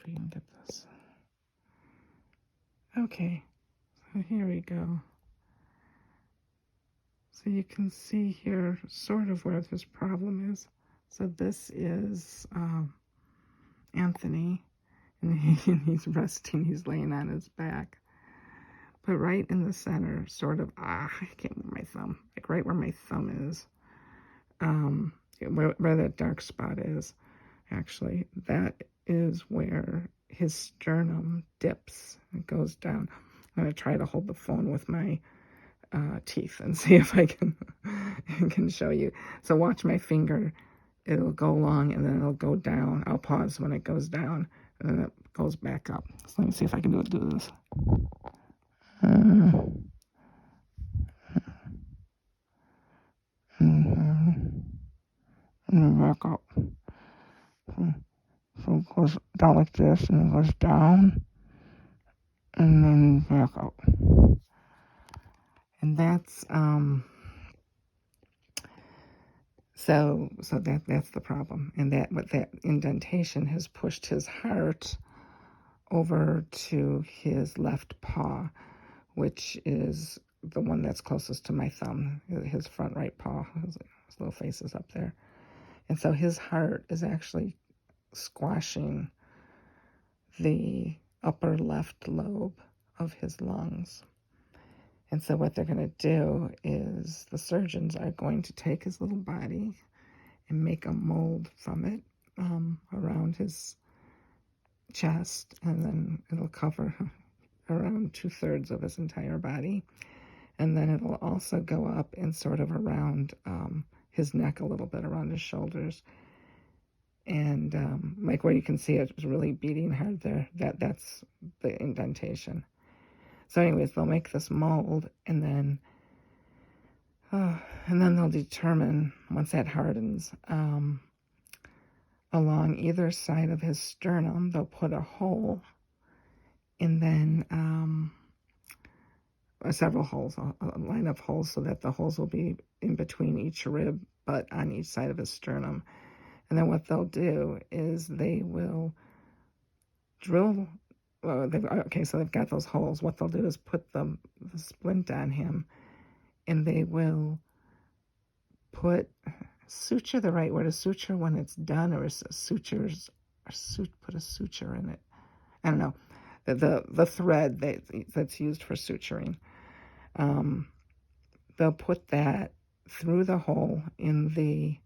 if we can get this. Okay, so here we go. So you can see here sort of where this problem is. So this is Anthony, and he's resting, he's laying on his back. But right in the center, sort of, I can't move my thumb, like right where my thumb is, where that dark spot is, actually, that is where his sternum dips. It goes down. I'm going to try to hold the phone with my teeth and see if I can show you. So watch my finger. It'll go along and then it'll go down. I'll pause when it goes down and then it goes back up. So let me see if I can do this. And back up. So it goes down like this and it goes down and then back up. And that's so that's the problem. And that indentation has pushed his heart over to his left paw, which is the one that's closest to my thumb, his front right paw. His little face is up there. And so his heart is actually squashing the upper left lobe of his lungs. And so what they're going to do is the surgeons are going to take his little body and make a mold from it around his chest, and then it'll cover around 2/3 of his entire body. And then it'll also go up and sort of around his neck a little bit, around his shoulders. And like where you can see it's really beating hard there, that's the indentation. So anyways, they'll make this mold, and then they'll determine, once that hardens, along either side of his sternum, they'll put a hole, and then several holes, a line of holes, so that the holes will be in between each rib, but on each side of his sternum. And then what they'll do is they will drill. Okay, so they've got those holes. What they'll do is put the splint on him, and they will put suture. The right word is suture when it's done, or is sutures, or put a suture in it. I don't know. The thread that's used for suturing. They'll put that through the hole in the.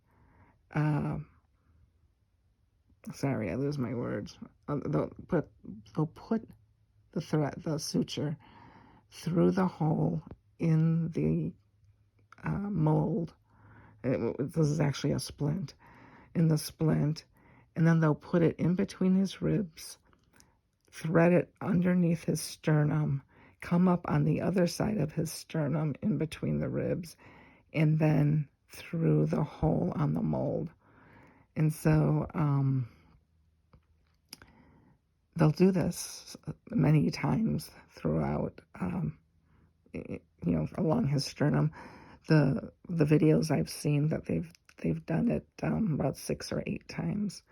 Sorry, I lose my words. They'll put the suture through the hole in the mold. This is actually a splint. In the splint, and then they'll put it in between his ribs, thread it underneath his sternum, come up on the other side of his sternum in between the ribs, and then through the hole on the mold. And so they'll do this many times throughout, along his sternum. The videos I've seen that they've done it about 6 or 8 times.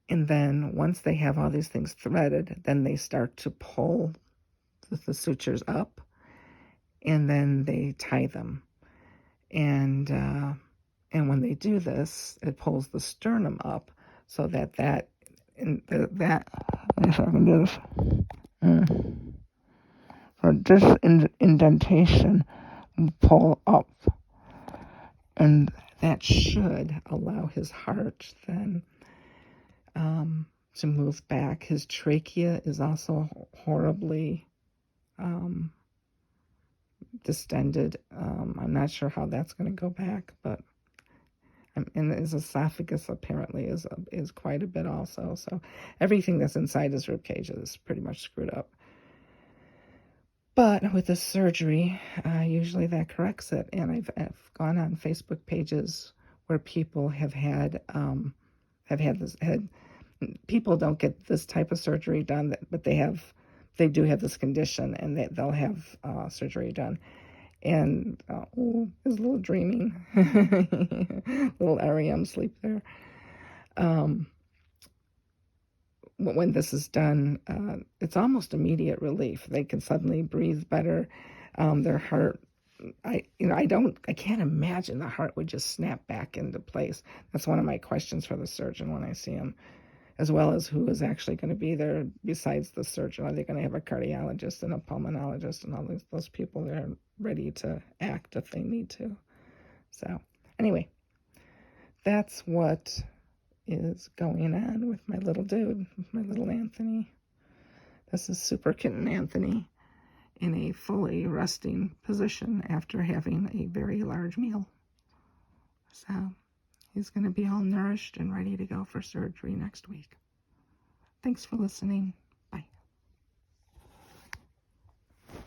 And then once they have all these things threaded, then they start to pull the sutures up, and then they tie them. And when they do this, it pulls the sternum up, so that if I can do this. So this indentation will pull up, and that should allow his heart then to move back. His trachea is also horribly distended. I'm not sure how that's going to go back, but and his esophagus apparently is quite a bit also. So everything that's inside his rib cage is pretty much screwed up. But with the surgery, usually that corrects it. And I've gone on Facebook pages where people have had people don't get this type of surgery done, but they do have this condition, and they'll have surgery done. And his little dreaming, little REM sleep there. when this is done, it's almost immediate relief. They can suddenly breathe better. Their heart, I can't imagine the heart would just snap back into place. That's one of my questions for the surgeon when I see him, as well as who is actually going to be there besides the surgeon. Are they going to have a cardiologist and a pulmonologist and all those people there ready to act if they need to? So anyway, that's what is going on with my little dude, with my little Anthony. This is Super Kitten Anthony in a fully resting position after having a very large meal. So he's going to be all nourished and ready to go for surgery next week. Thanks for listening.